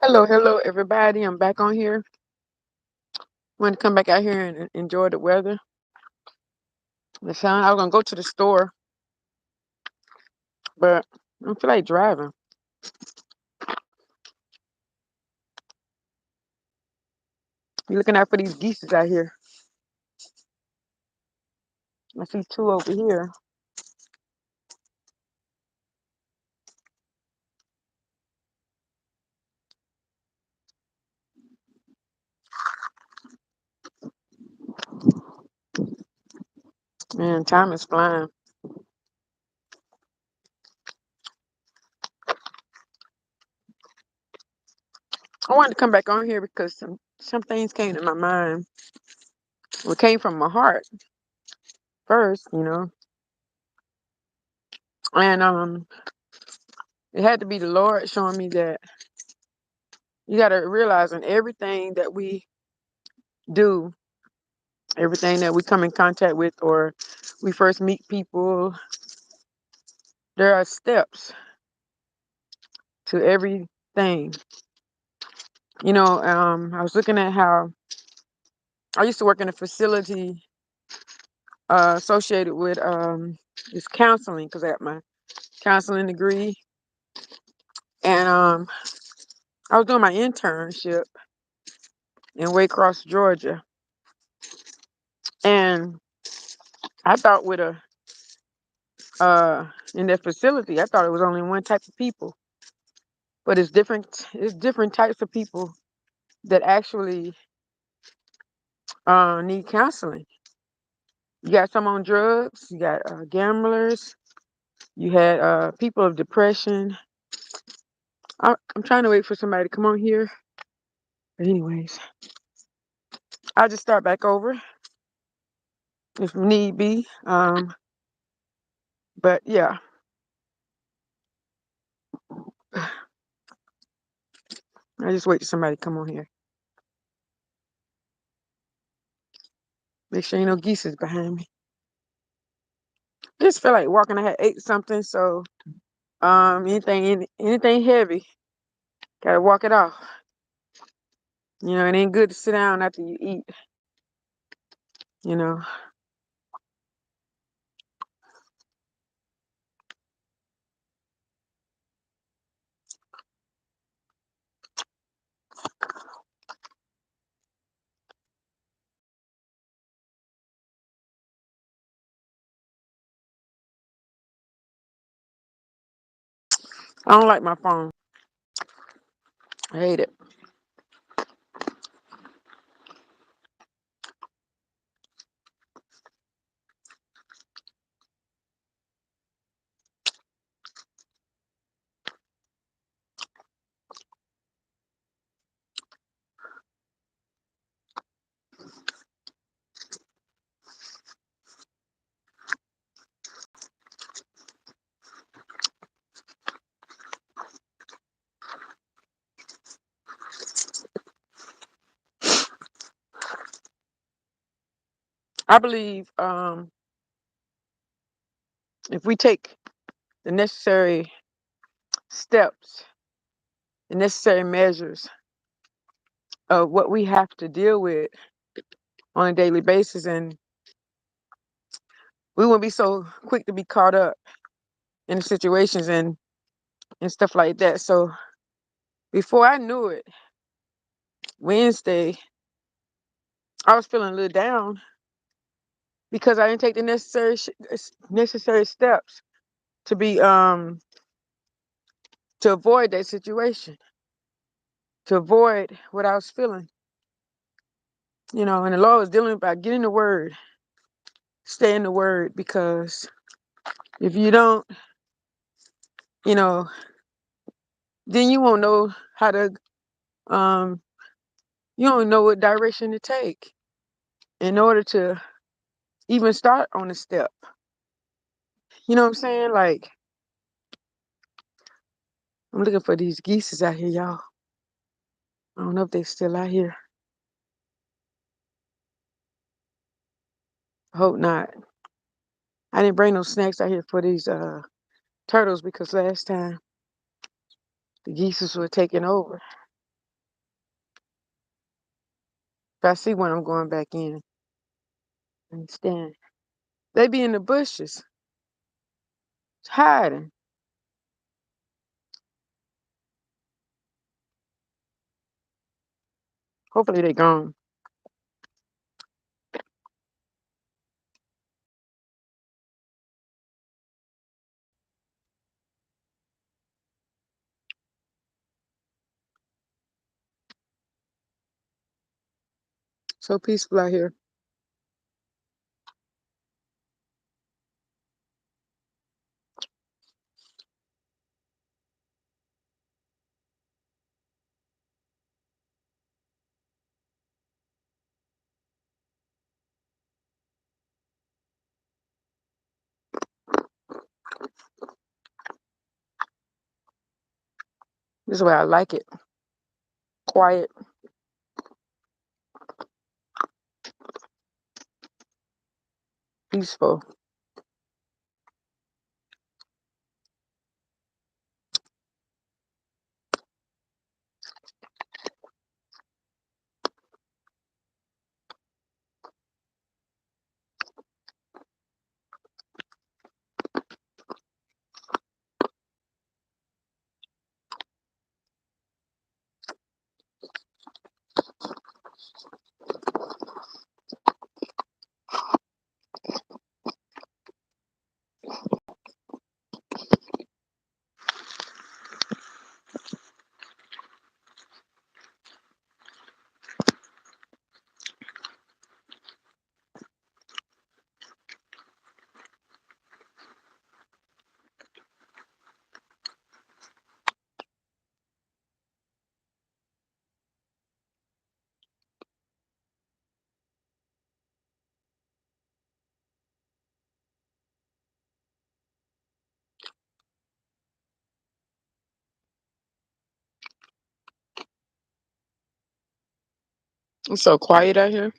Hello, everybody. I'm back on here. Want to come back out here and enjoy the weather, the sun. I was gonna go to the store, but I don't feel like driving. You're looking out for these geese out here. I see two over here. Man, time is flying. I wanted to come back on here because some things came to my mind. What came from my heart first, and it had to be the Lord showing me that you got to realize in everything that we do, everything that we come in contact with, or we first meet people, there are steps to everything. I was looking at how I used to work in a facility associated with this counseling because I got my counseling degree, and I was doing my internship in Waycross, Georgia, and I thought with a in that facility, I thought it was only one type of people, but it's different. It's different types of people that actually need counseling. You got some on drugs, you got gamblers, you had people of depression. I'm trying to wait for somebody to come on here. But anyways, I'll just start back over if need be. But yeah, I just wait till somebody come on here. Make sure ain't no geese is behind me. Just feel like walking. I had ate something, so anything heavy, gotta walk it off. It ain't good to sit down after you eat. You know, I don't like my phone. I hate it. I believe if we take the necessary steps, the necessary measures of what we have to deal with on a daily basis, and we won't be so quick to be caught up in the situations and stuff like that. So before I knew it, Wednesday, I was feeling a little down because I didn't take the necessary steps to be to avoid that situation, to avoid what I was feeling. And the Lord was dealing about getting the word, stay in the word, because if you don't, you know, then you won't know how to um you don't know what direction to take in order to even start on a step. You know what I'm saying? Like, I'm looking for these geese out here, y'all. I don't know if they still out here. I hope not. I didn't bring no snacks out here for these turtles because last time the geese were taking over. If I see one, I'm going back in. Understand? They be in the bushes, hiding. Hopefully they gone. So peaceful out here. This is why I like it. Quiet, peaceful. It's so quiet out here.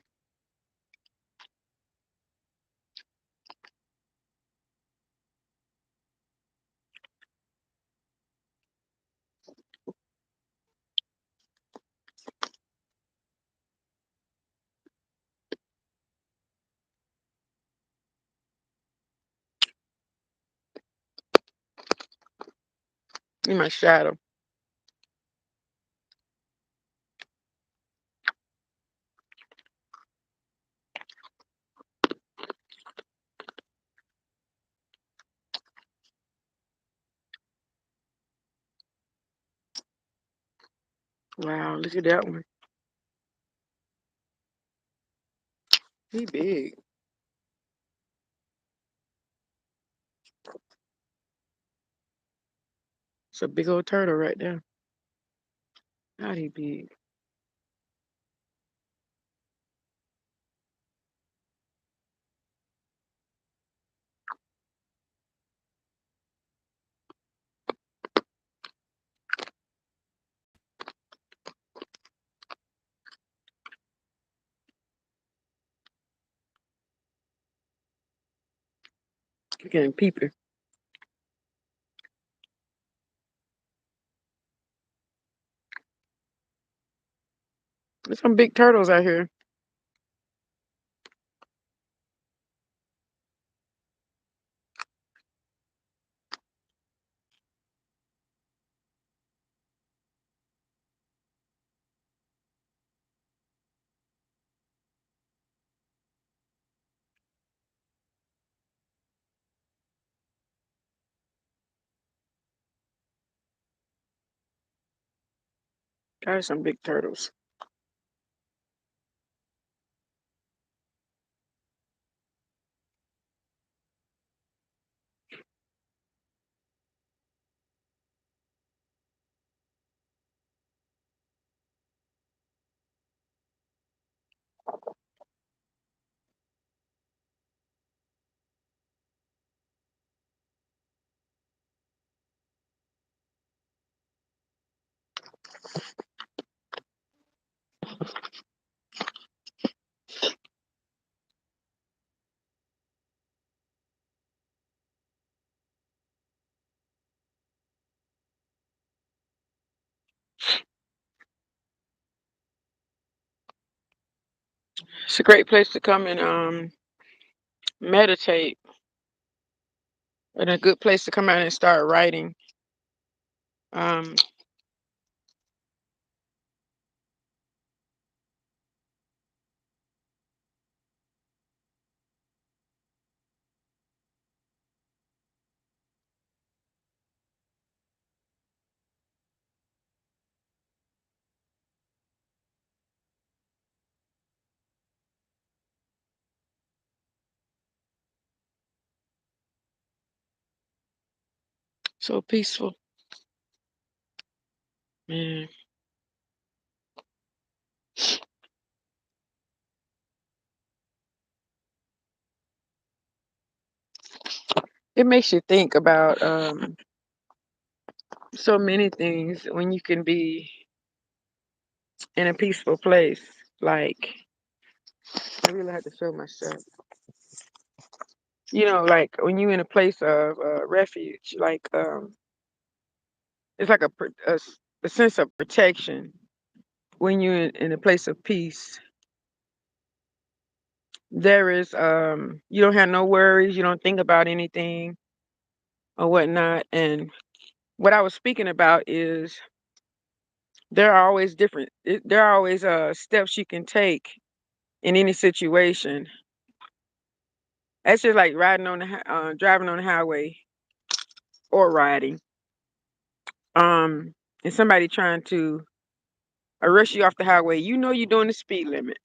In my shadow. Wow, look at that one. He big. It's a big old turtle right there. God, he big. Look at him peeping. There's some big turtles out here. There's some big turtles. It's a great place to come and meditate, and a good place to come out and start writing. Um, so peaceful, man. It makes you think about so many things when you can be in a peaceful place. Like, I really had to show myself. Like when you're in a place of refuge, like it's like a sense of protection when you're in a place of peace. There is you don't have no worries, you don't think about anything or whatnot. And what I was speaking about is there are always steps you can take in any situation. That's just like driving on the highway or riding. And somebody trying to rush you off the highway. You know you're doing the speed limit.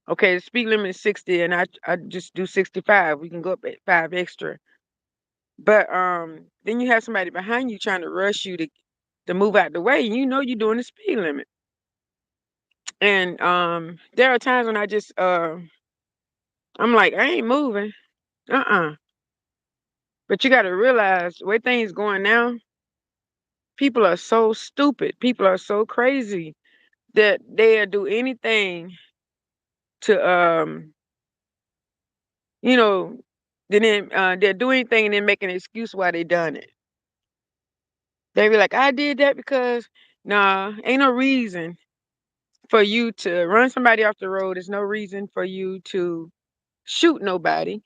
Okay, the speed limit is 60, and I just do 65. We can go up at 5 extra. But then you have somebody behind you trying to rush you to move out the way, and you know you're doing the speed limit. And there are times when I'm like, I ain't moving. Uh-uh. But you got to realize the way things going now, people are so stupid. People are so crazy that they'll do anything to you know, then they'll do anything and then make an excuse why they done it. They be like, I did that because nah, ain't no reason for you to run somebody off the road. There's no reason for you to shoot nobody.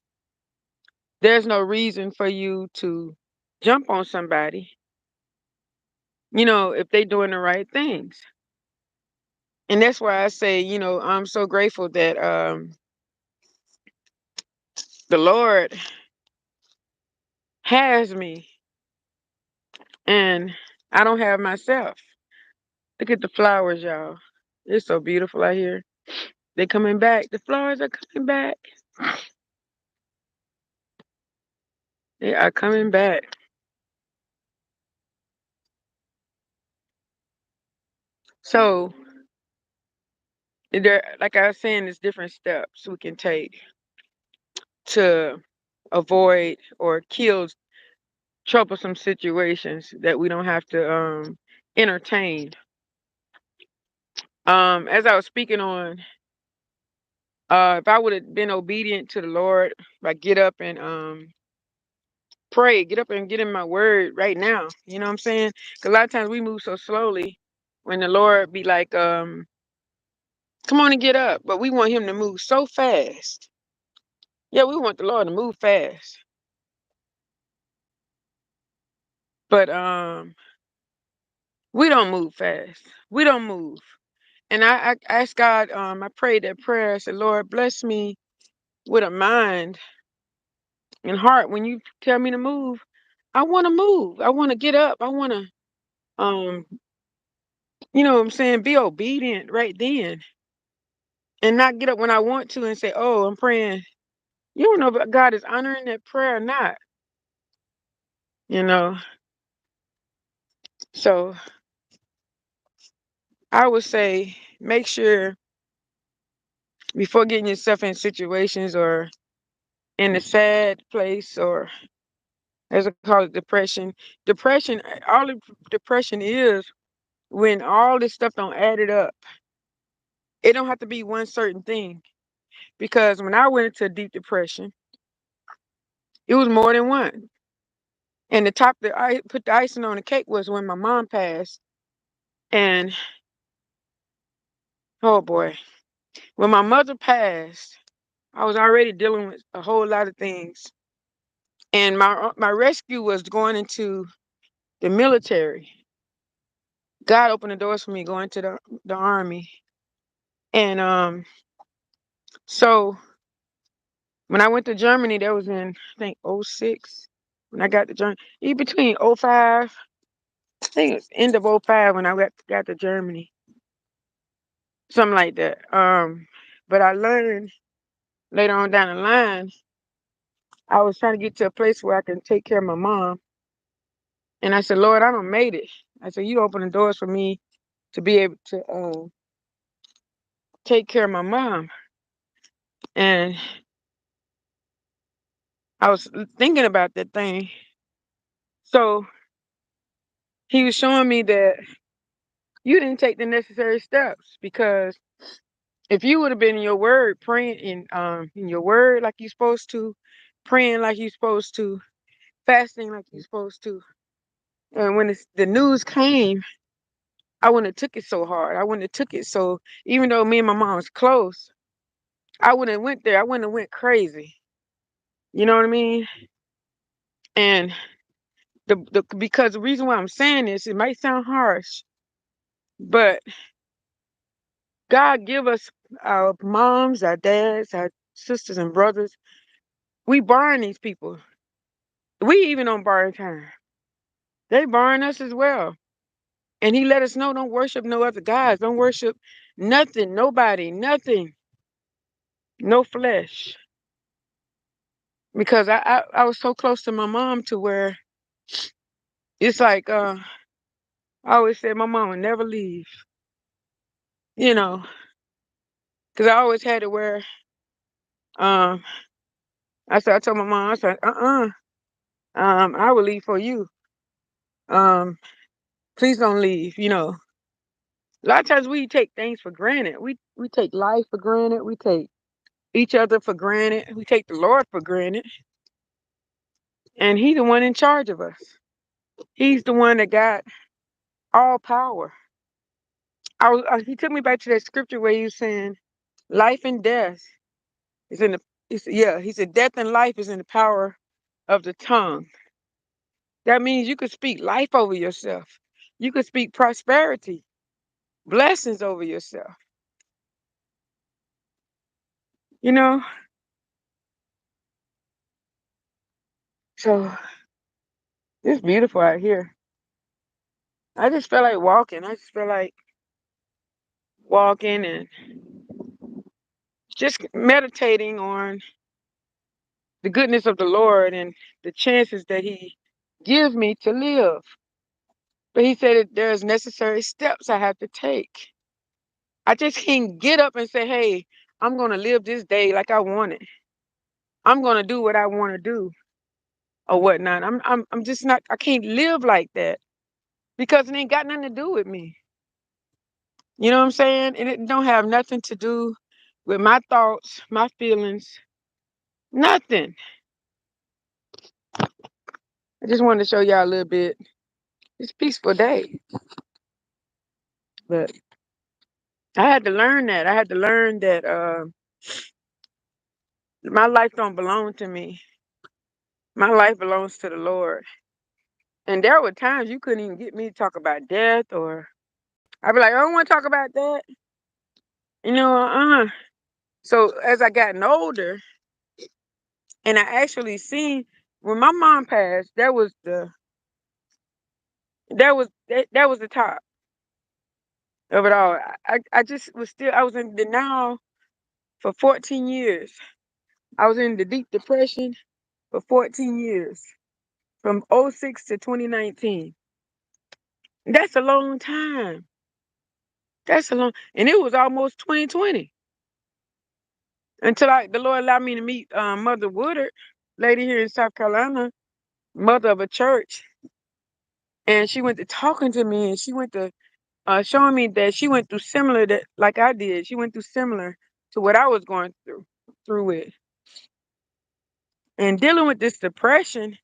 There's no reason for you to jump on somebody, if they doing the right things. And that's why I say, I'm so grateful that the Lord has me and I don't have myself. Look at the flowers, y'all. It's so beautiful out here. They coming back. The flowers are coming back. They are coming back. So there, like I was saying, there's different steps we can take to avoid or kill troublesome situations that we don't have to entertain. As I was speaking on, if I would have been obedient to the Lord, like get up and pray, get up and get in my word right now. You know what I'm saying? Because a lot of times we move so slowly when the Lord be like, come on and get up. But we want him to move so fast. Yeah, we want the Lord to move fast. But we don't move fast. We don't move. And I asked God, I prayed that prayer. I said, Lord, bless me with a mind and heart. When you tell me to move, I want to move. I want to get up. I want to, um, you know what I'm saying, be obedient right then and not get up when I want to and say, oh, I'm praying. You don't know if God is honoring that prayer or not, you know. So I would say make sure before getting yourself in situations or in a sad place or as I call it depression. Depression, depression is when all this stuff don't add it up. It don't have to be one certain thing. Because when I went into deep depression, it was more than one. And the top that I put the icing on the cake was when my mom passed. And oh boy. When my mother passed, I was already dealing with a whole lot of things. And my rescue was going into the military. God opened the doors for me going to the army. And so when I went to Germany, that was in I think '06. When I got to Germany, in between '05, I think it was end of '05 when I got to Germany. Something like that. But I learned later on down the line, I was trying to get to a place where I can take care of my mom. And I said, Lord, I done made it. I said, you open the doors for me to be able to take care of my mom. And I was thinking about that thing. So he was showing me that you didn't take the necessary steps, because if you would have been in your word, praying in your word like you're supposed to, praying like you're supposed to, fasting like you're supposed to, and when the news came, I wouldn't have took it so hard. I wouldn't have took it so, even though me and my mom was close, I wouldn't have went there. I wouldn't have went crazy. You know what I mean? And because the reason why I'm saying this, it might sound harsh, but God give us our moms, our dads, our sisters and brothers. We borrowing these people. We even on borrowed time. They borrowing us as well. And he let us know, don't worship no other gods. Don't worship nothing, nobody, nothing, no flesh. Because I was so close to my mom to where it's like I always said my mom would never leave, you know, because I always had it where um I told my mom, I said, I will leave for you. Um, please don't leave, you know. A lot of times we take things for granted. We take life for granted. We take each other for granted. We take the Lord for granted. And He's the one in charge of us. He's the one that got all power. He took me back to that scripture where he was saying, life and death is in the. He said, death and life is in the power of the tongue. That means you could speak life over yourself. You could speak prosperity, blessings over yourself. You know, so it's beautiful out here. I just feel like walking. I just feel like walking and just meditating on the goodness of the Lord and the chances that He gives me to live. But He said that there's necessary steps I have to take. I just can't get up and say, "Hey, I'm gonna live this day like I want it. I'm gonna do what I want to do or whatnot." I'm just not. I can't live like that because it ain't got nothing to do with me. You know what I'm saying? And it don't have nothing to do with my thoughts, my feelings, nothing. I just wanted to show y'all a little bit. It's a peaceful day, but I had to learn that. I had to learn that my life don't belong to me. My life belongs to the Lord. And there were times you couldn't even get me to talk about death, or I'd be like, I don't want to talk about that. You know, So as I gotten older, and I actually seen when my mom passed, that was the top of it all. I just was still I was in denial for 14 years. I was in the deep depression for 14 years, from '06 to 2019. That's a long time. That's a long, and it was almost 2020 until the Lord allowed me to meet Mother Woodard, lady here in South Carolina, mother of a church, and she went to talking to me, and she went to showing me that she went through similar that like I did. She went through similar to what I was going through with, and dealing with this depression.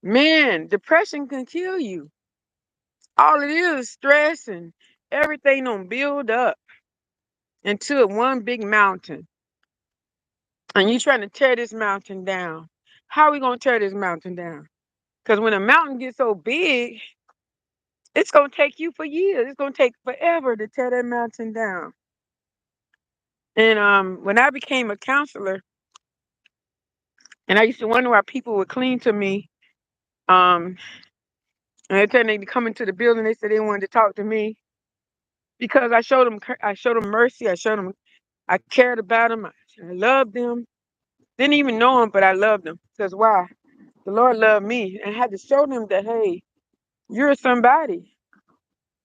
Man, depression can kill you. All it is stress and everything don't build up. into one big mountain, and you're trying to tear this mountain down. How are we gonna tear this mountain down? Because when a mountain gets so big, it's gonna take you for years. It's gonna take forever to tear that mountain down. And when I became a counselor, and I used to wonder why people would cling to me, and every time they come into the building, they said they wanted to talk to me because I showed them mercy. I showed them I cared about them. I loved them. Didn't even know them, but I loved them. Because why? The Lord loved me, and I had to show them that hey, you're somebody.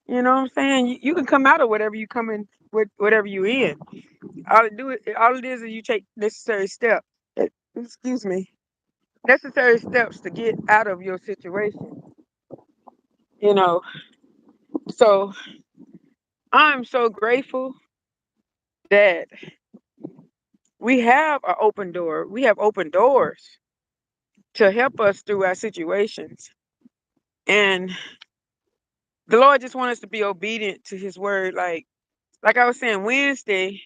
You know what I'm saying? You can come out of whatever you come in with, whatever you in. All it is you take necessary steps. Excuse me, necessary steps to get out of your situation. You know, so I'm so grateful that we have an open door. We have open doors to help us through our situations, and the Lord just wants us to be obedient to His word. Like I was saying Wednesday,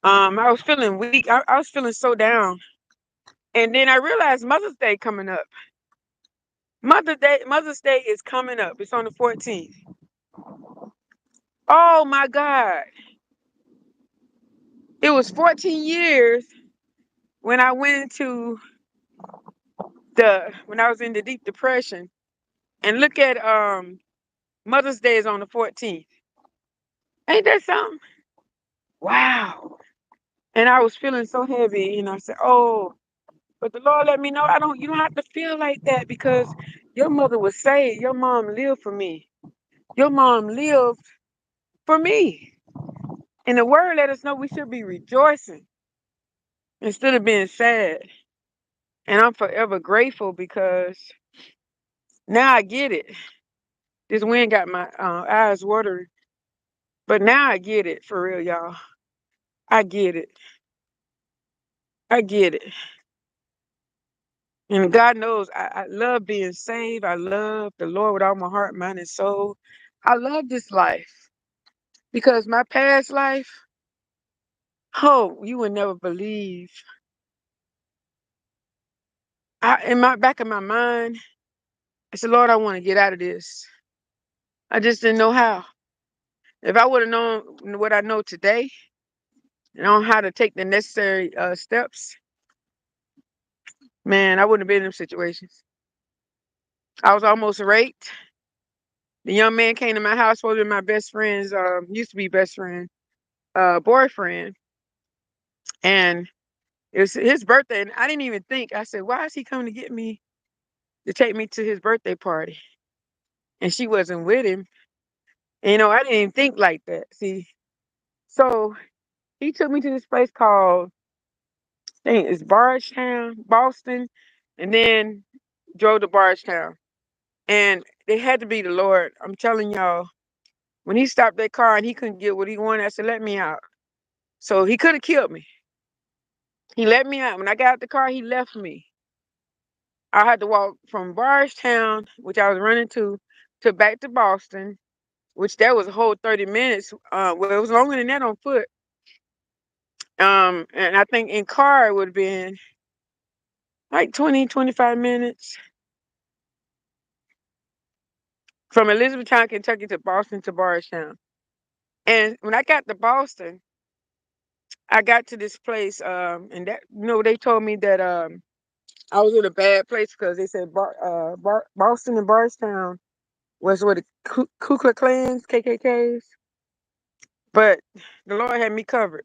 I was feeling weak. I was feeling so down, and then I realized Mother's Day coming up. Mother's Day is coming up. It's on the 14th. Oh my God. It was 14 years when I went into when I was in the deep depression. And look at Mother's Day is on the 14th. Ain't that something? Wow. And I was feeling so heavy and I said, "Oh, but the Lord let me know you don't have to feel like that because your mother was saved. Your mom lived for me. Your mom lived for me." And the word let us know we should be rejoicing instead of being sad. And I'm forever grateful because now I get it. This wind got my eyes watering, but now I get it for real, y'all. I get it. I get it. And God knows I love being saved. I love the Lord with all my heart, mind, and soul. I love this life because my past life, oh, you would never believe. In my back of my mind, I said, Lord, I want to get out of this. I just didn't know how. If I would have known what I know today and on how to take the necessary steps, man, I wouldn't have been in them situations. I was almost raped. The young man came to my house, supposed to be my best friend's, used to be best friend, boyfriend, and it was his birthday. And I didn't even think. I said, "Why is he coming to get me to take me to his birthday party?" And she wasn't with him. And, I didn't even think like that. See, so he took me to this place called, I think it's Bardstown, Boston, and then drove to Bardstown. And it had to be the Lord. I'm telling y'all, when he stopped that car and he couldn't get what he wanted, I said, "Let me out." So he could have killed me. He let me out. When I got out the car, he left me. I had to walk from Bardstown, which I was running to back to Boston, which that was a whole 30 minutes. Well, it was longer than that on foot. And I think in car it would have been like 20, 25 minutes from Elizabethtown, Kentucky to Boston to Bardstown. And when I got to Boston, I got to this place, and that they told me that I was in a bad place because they said Boston and Bardstown was where the Ku Klux Klans, KKKs, but the Lord had me covered.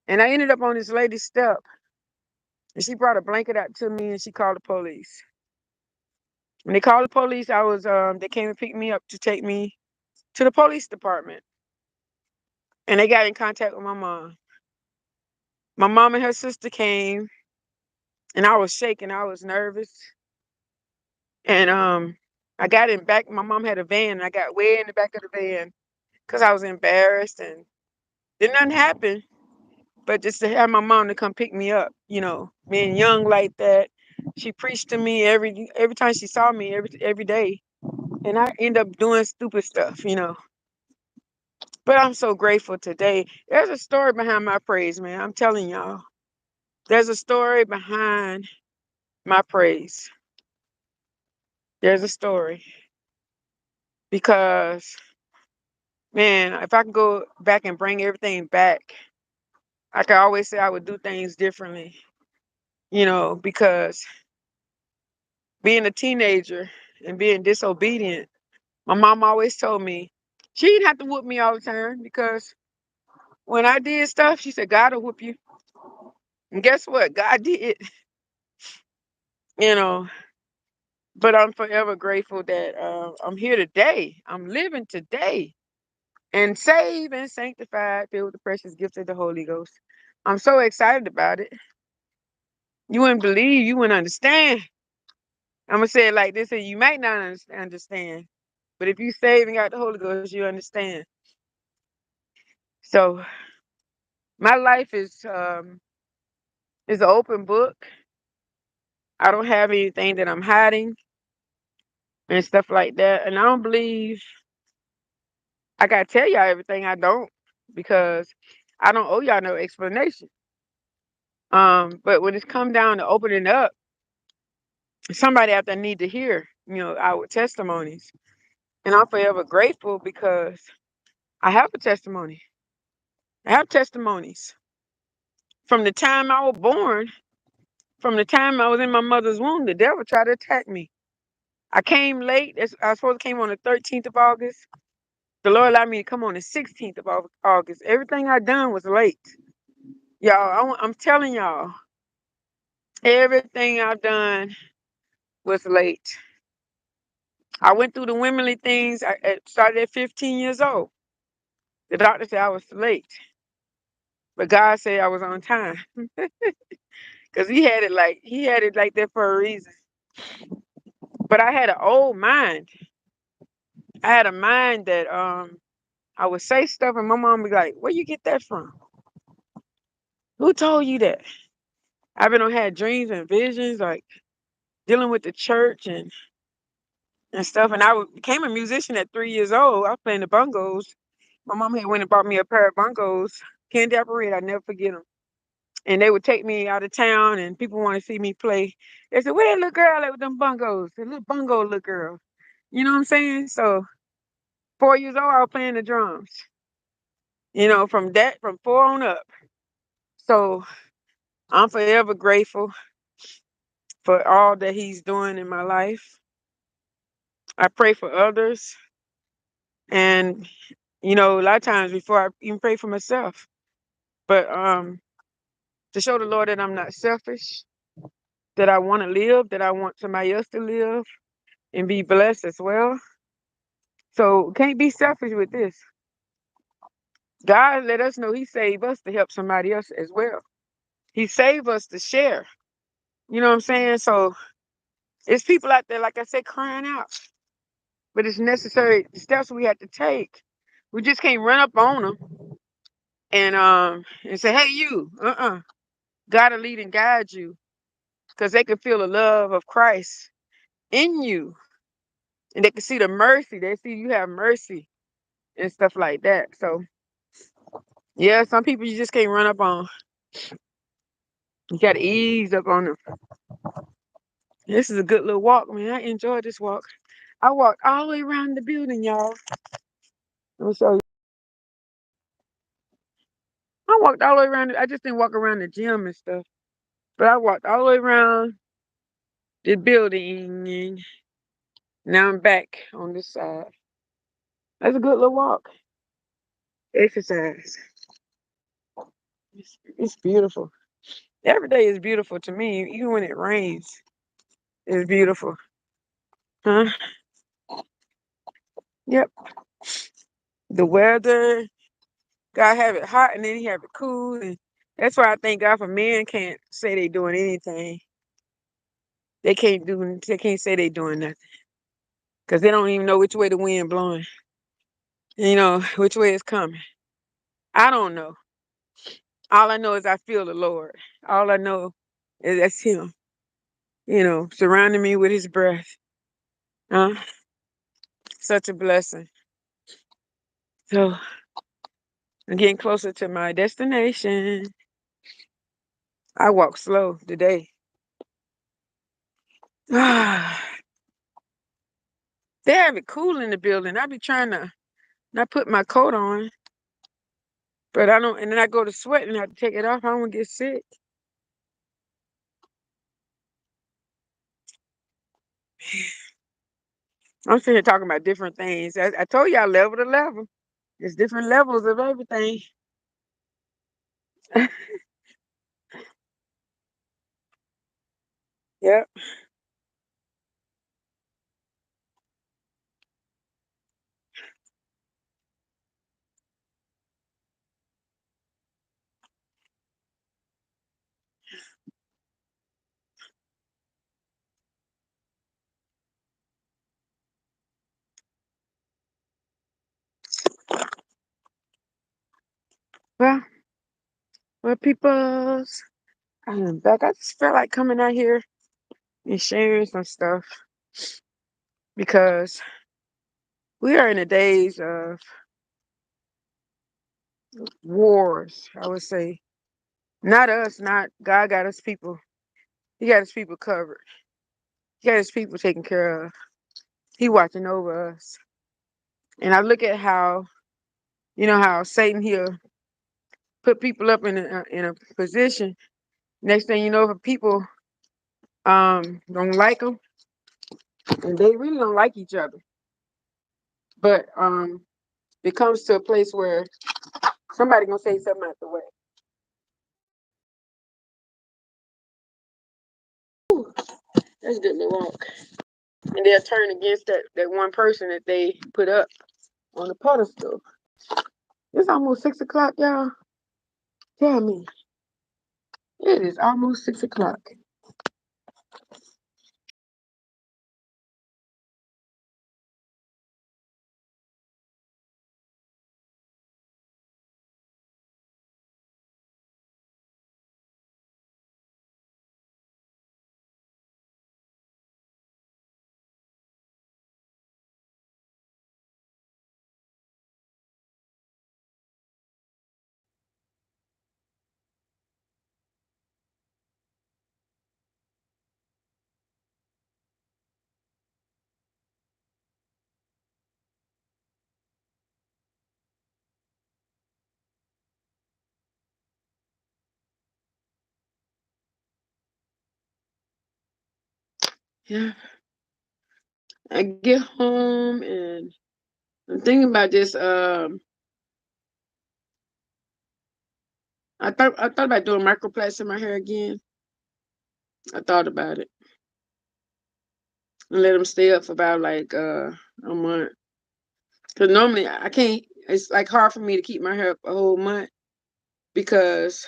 And I ended up on this lady's step, and she brought a blanket out to me, and she called the police. When they called the police, they came and picked me up to take me to the police department, and they got in contact with my mom. My mom and her sister came, and I was shaking. I was nervous, and I got in back. My mom had a van, and I got way in the back of the van because I was embarrassed, and did nothing happen. But just to have my mom to come pick me up, being young like that, she preached to me every time she saw me every day, and I end up doing stupid stuff. But I'm so grateful today. There's a story behind my praise, man. I'm telling y'all. There's a story behind my praise. There's a story. Because, man, if I can go back and bring everything back, I can always say I would do things differently, because being a teenager and being disobedient, my mom always told me she didn't have to whoop me all the time because when I did stuff, she said, God will whoop you. And guess what? God did, you know. But I'm forever grateful that I'm here today. I'm living today and saved and sanctified, filled with the precious gifts of the Holy Ghost. I'm so excited about it. You wouldn't believe, you wouldn't understand. I'm going to say it like this, and you might not understand. But if you save and got the Holy Ghost, you understand. So my life is an open book. I don't have anything that I'm hiding and stuff like that. And I don't believe I gotta tell y'all everything. I don't, because I don't owe y'all no explanation. But when it's come down to opening up, somebody out there need to hear, our testimonies. And I'm forever grateful because I have a testimony. I have testimonies. From the time I was born, from the time I was in my mother's womb, the devil tried to attack me. I came late. I was supposed to came on the 13th of August. The Lord allowed me to come on the 16th of August. Everything I done was late. Y'all, I'm telling y'all, everything I've done was late. I went through the womanly things. I started at 15 years old. The doctor said I was late, but God said I was on time because He had it like that for a reason. But I had an old mind. I had a mind that I would say stuff, and my mom would be like, "Where you get that from? Who told you that?" I've been on had dreams and visions, like dealing with the church and stuff. And became a musician at 3 years old. I was playing the bongos. My mom had went and bought me a pair of bongos, candy apple red. I never forget them. And they would take me out of town, and people want to see me play. They said, "Where that little girl at with them bongos? The little bongo little girl." You know what I'm saying? So 4 years old, I was playing the drums. From 4 on up. So I'm forever grateful for all that He's doing in my life. I pray for others, and a lot of times before I even pray for myself. But to show the Lord that I'm not selfish, that I want to live, that I want somebody else to live and be blessed as well. So can't be selfish with this. God let us know He saved us to help somebody else as well. He saved us to share. You know what I'm saying? So it's people out there, like I said, crying out. But it's necessary steps we have to take. We just can't run up on them and say, "Hey, you." God will lead and guide you because they can feel the love of Christ in you, and they can see the mercy. They see you have mercy and stuff like that. So yeah, some people you just can't run up on. You got to ease up on them. This is a good little walk, man. I enjoyed this walk. I walked all the way around the building, y'all. Let me show you. I walked all the way around. I just didn't walk around the gym and stuff, but I walked all the way around the building, and now I'm back on this side. That's a good little walk. Exercise. It's beautiful. Every day is beautiful to me, even when it rains. It's beautiful. Huh? Yep. The weather, God have it hot and then He have it cool. And that's why I thank God for men can't say they doing anything. They can't say they doing nothing. Because they don't even know which way the wind blowing. Which way it's coming. I don't know. All I know is I feel the Lord. All I know is that's Him, surrounding me with His breath. Huh? Such a blessing. So I'm getting closer to my destination. I walk slow today. They have it cool in the building. I be trying to not put my coat on, but I don't. And then I go to sweat and I have to take it off. I don't want to get sick. I'm sitting here talking about different things. I told y'all level to level. There's different levels of everything. Yep. Well, well, peoples, I am back. I just feel like coming out here and sharing some stuff because we are in the days of wars, I would say. Not us, not God got us people. He got his people covered. He got his people taken care of. He watching over us. And I look at how, how Satan he'll put people up in a position. Next thing you know, if people don't like them, and they really don't like each other. But it comes to a place where somebody gonna say something out the way. Ooh, that's a good little walk. And they'll turn against that one person that they put up on the pedestal. It's almost 6 o'clock, y'all. Tell me. It is almost 6 o'clock. Yeah. I get home and I'm thinking about this. I thought about doing microplasts in my hair again. I thought about it and let them stay up for about like a month. Cause normally I can't. It's like hard for me to keep my hair up a whole month because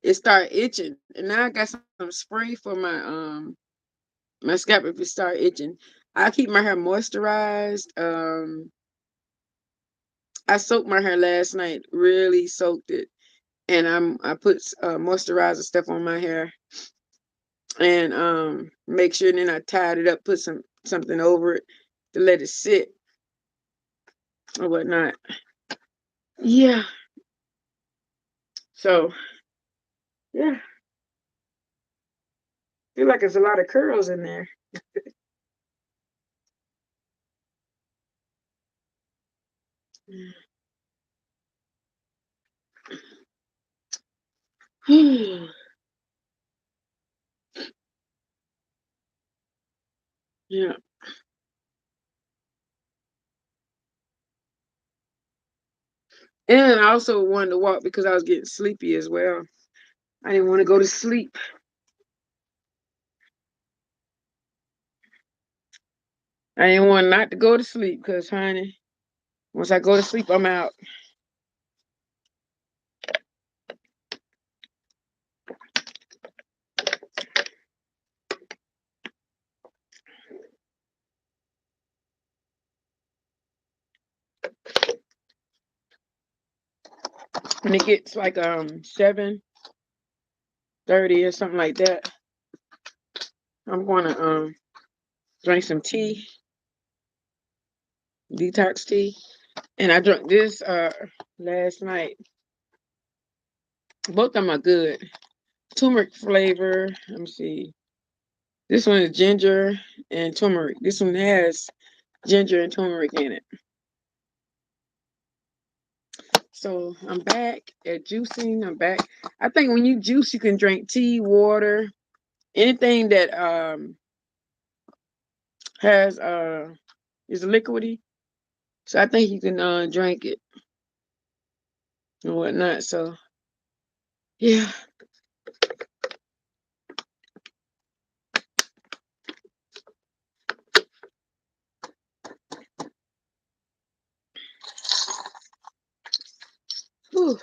it start itching. And now I got some spray for my scalp if it start itching. I keep my hair moisturized. I soaked my hair last night, really soaked it, and I put moisturizer stuff on my hair and make sure. And then I tied it up, put something over it to let it sit or whatnot. Yeah. So yeah, feel like there's a lot of curls in there. Yeah. And I also wanted to walk because I was getting sleepy as well. I didn't want to go to sleep. I didn't want not to go to sleep because, honey, once I go to sleep, I'm out. When it gets like 7:30 or something like that, I'm gonna drink some tea, detox tea. And I drank this last night. Both of them are good. Turmeric flavor. Let me see. This one is ginger and turmeric. This one has ginger and turmeric in it. So I'm back at juicing. I'm back. I think when you juice, you can drink tea, water, anything that has is liquidy. So I think you can drink it and whatnot. So yeah. Whew.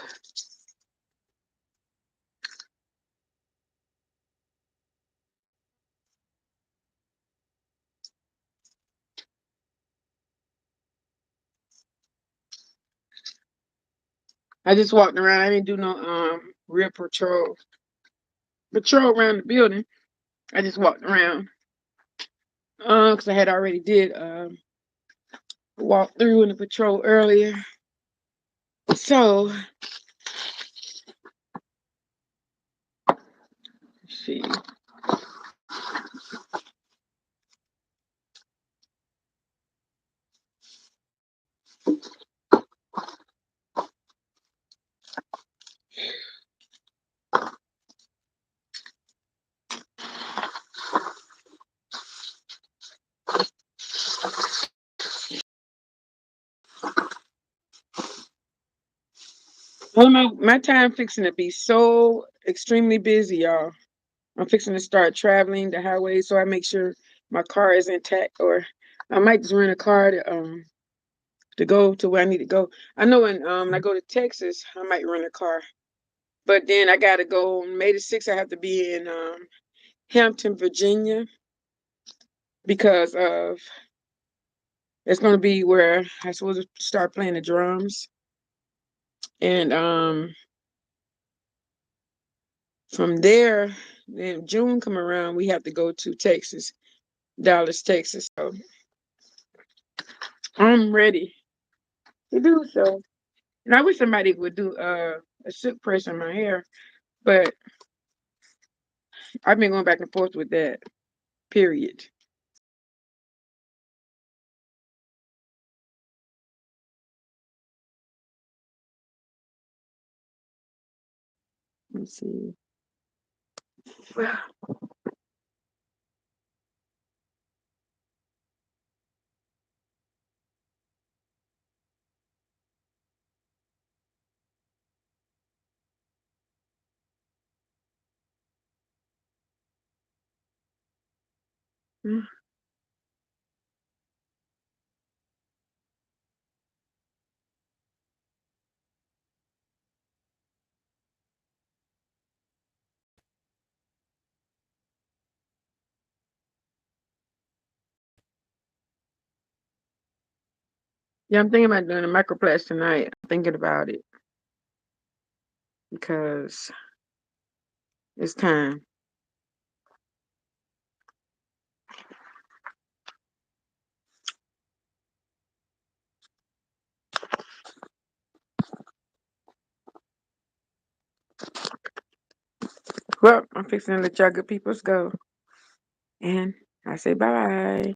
I just walked around. I didn't do no real patrol around the building. I just walked around because I had already did walk through in the patrol earlier. So let's see. Well, my time fixing to be so extremely busy, y'all. I'm fixing to start traveling the highway, so I make sure my car is intact, or I might just rent a car to go to where I need to go. I know when I go to Texas, I might rent a car, but then I gotta go on May the 6th. I have to be in Hampton, Virginia, because of it's gonna be where I'm supposed to start playing the drums, and from there, then June come around, we have to go to Texas, Dallas, Texas. So I'm ready to do so. And I wish somebody would do a silk press in my hair, but I've been going back and forth with that. Period. Let's see. Well, mm, yeah, I'm thinking about doing a microplast tonight. I'm thinking about it because it's time. Well, I'm fixing to let y'all good peoples go. And I say bye bye.